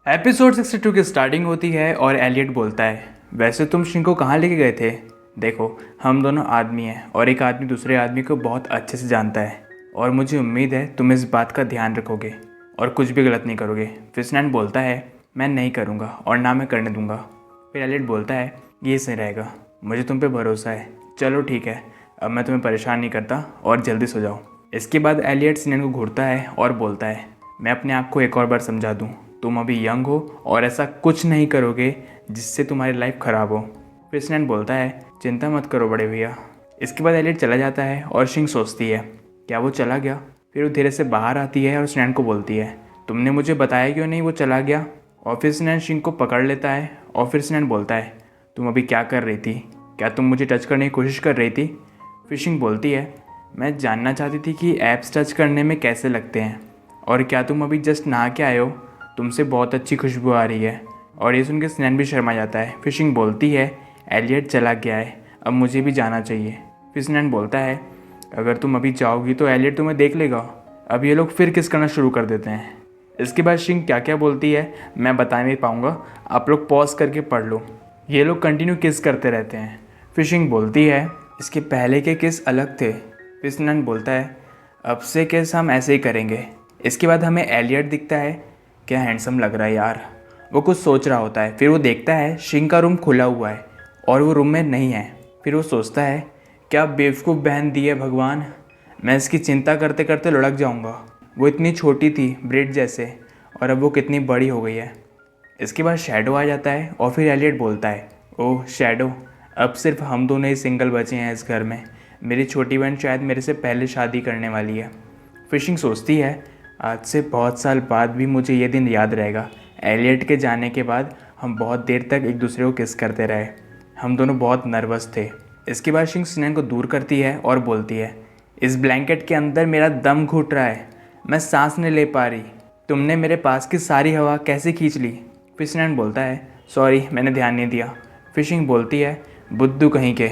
Episode 62 की starting होती है और एलियट बोलता है, वैसे तुम शिंग को कहाँ लेके गए थे? देखो, हम दोनों आदमी हैं और एक आदमी दूसरे आदमी को बहुत अच्छे से जानता है और मुझे उम्मीद है तुम इस बात का ध्यान रखोगे और कुछ भी गलत नहीं करोगे। फिसलैंड बोलता है, मैं नहीं करूँगा और ना मैं करने दूँगा। फिर एलियट बोलता है, ये सही रहेगा, मुझे तुम पे भरोसा है। चलो ठीक है, अब मैं तुम्हें परेशान नहीं करता और जल्दी सो जाओ। इसके बाद एलियट सिनेन को घूरता है और बोलता है, मैं अपने आप को एक और बार समझा दूँ, तुम अभी यंग हो और ऐसा कुछ नहीं करोगे जिससे तुम्हारी लाइफ ख़राब हो। फिर स्नैन बोलता है, चिंता मत करो बड़े भैया। इसके बाद एलियट चला जाता है और शिंग सोचती है, क्या वो चला गया? फिर वो धीरे से बाहर आती है और स्नैन को बोलती है, तुमने मुझे बताया क्यों नहीं वो चला गया? और फिर स्नैन शिंग को पकड़ लेता है और फिर स्नैन बोलता है, तुम अभी क्या कर रही थी? क्या तुम मुझे टच करने की कोशिश कर रही थी? फिर शिंग बोलती है, मैं जानना चाहती थी कि ऐप्स टच करने में कैसे लगते हैं और क्या तुम अभी जस्ट नहा के आए हो? तुमसे बहुत अच्छी खुशबू आ रही है। और ये सुन के स्नैन भी शर्मा जाता है। फिर शिंग बोलती है, एलियट चला गया है, अब मुझे भी जाना चाहिए। फिर स्नैन बोलता है, अगर तुम अभी जाओगी तो एलियट तुम्हें देख लेगा। अब ये लोग फिर किस करना शुरू कर देते हैं। इसके बाद शिंग क्या क्या बोलती है मैं बता नहीं पाऊँगा, आप लोग पॉज करके पढ़ लो। ये लोग कंटिन्यू किस करते रहते हैं। फिर शिंग बोलती है, इसके पहले के किस अलग थे। फिर स्नैन बोलता है, अब से किस हम ऐसे ही करेंगे। इसके बाद हमें एलियट दिखता है, क्या हैंडसम लग रहा है यार। वो कुछ सोच रहा होता है, फिर वो देखता है शिंग का रूम खुला हुआ है और वो रूम में नहीं है। फिर वो सोचता है, क्या बेवकूफ़ बहन दी है भगवान, मैं इसकी चिंता करते करते लुढ़क जाऊंगा। वो इतनी छोटी थी ब्रेड जैसे और अब वो कितनी बड़ी हो गई है। इसके बाद शैडो आ जाता है और फिर एलियट बोलता है, ओह शैडो, अब सिर्फ हम दोनों ही सिंगल बचे हैं इस घर में। मेरी छोटी बहन शायद मेरे से पहले शादी करने वाली है। फिशिंग सोचती है, आज से बहुत साल बाद भी मुझे ये दिन याद रहेगा। एलियट के जाने के बाद हम बहुत देर तक एक दूसरे को किस करते रहे। हम दोनों बहुत नर्वस थे। इसके बाद शिंग स्नैन को दूर करती है और बोलती है, इस ब्लैंकेट के अंदर मेरा दम घुट रहा है, मैं सांस नहीं ले पा रही। तुमने मेरे पास की सारी हवा कैसे खींच ली? फिर स्नैन बोलता है, सॉरी मैंने ध्यान नहीं दिया। फिशिंग बोलती है, बुद्धू कहीं के।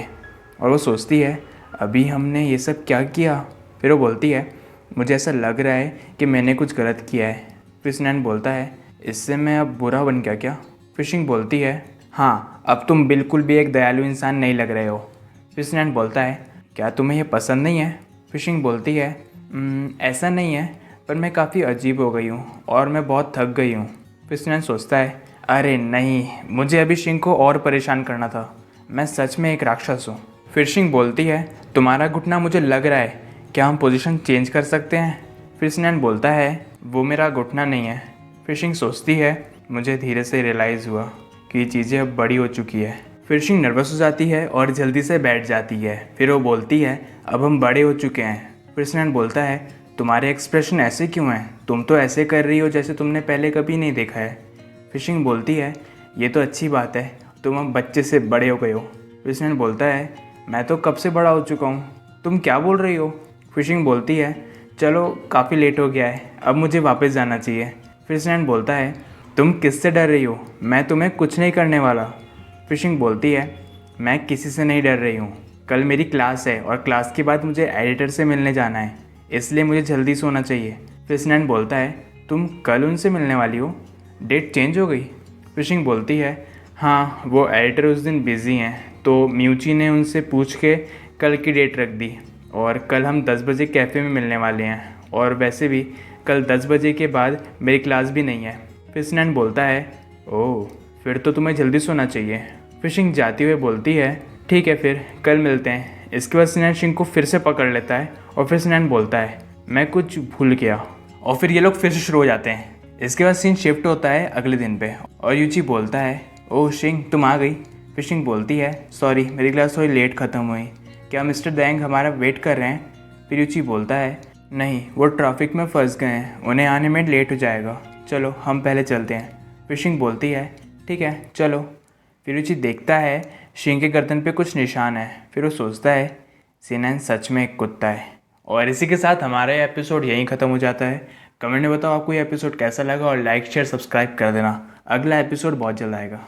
और वो सोचती है, अभी हमने ये सब क्या किया? फिर वो बोलती है, मुझे ऐसा लग रहा है कि मैंने कुछ गलत किया है। फिर स्नैन बोलता है, इससे मैं अब बुरा बन गया क्या? फिशिंग बोलती है, हाँ अब तुम बिल्कुल भी एक दयालु इंसान नहीं लग रहे हो। फिर स्नैन बोलता है, क्या तुम्हें यह पसंद नहीं है? फिशिंग बोलती है, ऐसा नहीं है, पर मैं काफ़ी अजीब हो गई हूँ और मैं बहुत थक गई हूँ। फिर स्नैन सोचता है, अरे नहीं, मुझे अभी शिंग को और परेशान करना था, मैं सच में एक राक्षस हूँ। फिर शिंग बोलती है, तुम्हारा घुटना मुझे लग रहा है, क्या हम पोजीशन चेंज कर सकते हैं? फिर स्नैन बोलता है, वो मेरा घुटना नहीं है। फिशिंग सोचती है, मुझे धीरे से रियलाइज़ हुआ कि ये चीज़ें अब बड़ी हो चुकी है। फिशिंग नर्वस हो जाती है और जल्दी से बैठ जाती है। फिर वो बोलती है, अब हम बड़े हो चुके हैं। फिर स्नैन बोलता है, तुम्हारे एक्सप्रेशन ऐसे क्यों हैं? तुम तो ऐसे कर रही हो जैसे तुमने पहले कभी नहीं देखा है। फिशिंग बोलती है, ये तो अच्छी बात है, तुम अब बच्चे से बड़े हो गए हो। फिर स्नैन बोलता है, मैं तो कब से बड़ा हो चुका हूँ, तुम क्या बोल रही हो? फिशिंग बोलती है, चलो काफ़ी लेट हो गया है, अब मुझे वापस जाना चाहिए। फिर स्नैन बोलता है, तुम किससे डर रही हो? मैं तुम्हें कुछ नहीं करने वाला। फिशिंग बोलती है, मैं किसी से नहीं डर रही हूँ, कल मेरी क्लास है और क्लास के बाद मुझे एडिटर से मिलने जाना है, इसलिए मुझे जल्दी सोना चाहिए। फिर स्नैन बोलता है, तुम कल उनसे मिलने वाली हो? डेट चेंज हो गई? फिशिंग बोलती है, हाँ वो एडिटर उस दिन बिज़ी हैं, तो म्यूची ने उनसे पूछ के कल की डेट रख दी और कल हम 10 बजे कैफ़े में मिलने वाले हैं और वैसे भी कल 10 बजे के बाद मेरी क्लास भी नहीं है। फिर स्नैन बोलता है, ओह फिर तो तुम्हें जल्दी सोना चाहिए। फिशिंग जाती हुए बोलती है, ठीक है फिर कल मिलते हैं। इसके बाद स्नैन शिंग को फिर से पकड़ लेता है और फिर स्नैन बोलता है, मैं कुछ भूल गया। और फिर ये लोग फिर से शुरू हो जाते हैं। इसके बाद सीन शिफ्ट होता है अगले दिन पे और यूची बोलता है, ओह शिंग तुम आ गई। फिशिंग बोलती है, सॉरी मेरी क्लास थोड़ी लेट ख़त्म हुई, क्या मिस्टर दैंग हमारा वेट कर रहे हैं? फिर यूची बोलता है, नहीं वो ट्रैफिक में फंस गए हैं, उन्हें आने में लेट हो जाएगा, चलो हम पहले चलते हैं। फिशिंग बोलती है, ठीक है चलो। फिर यूची देखता है शिंग के गर्दन पे कुछ निशान है। फिर वो सोचता है, सिनैन सच में एक कुत्ता है। और इसी के साथ हमारा ये एपिसोड यहीं ख़त्म हो जाता है। कमेंट में बताओ आपको ये एपिसोड कैसा लगा और लाइक शेयर सब्सक्राइब कर देना। अगला एपिसोड बहुत जल्द आएगा।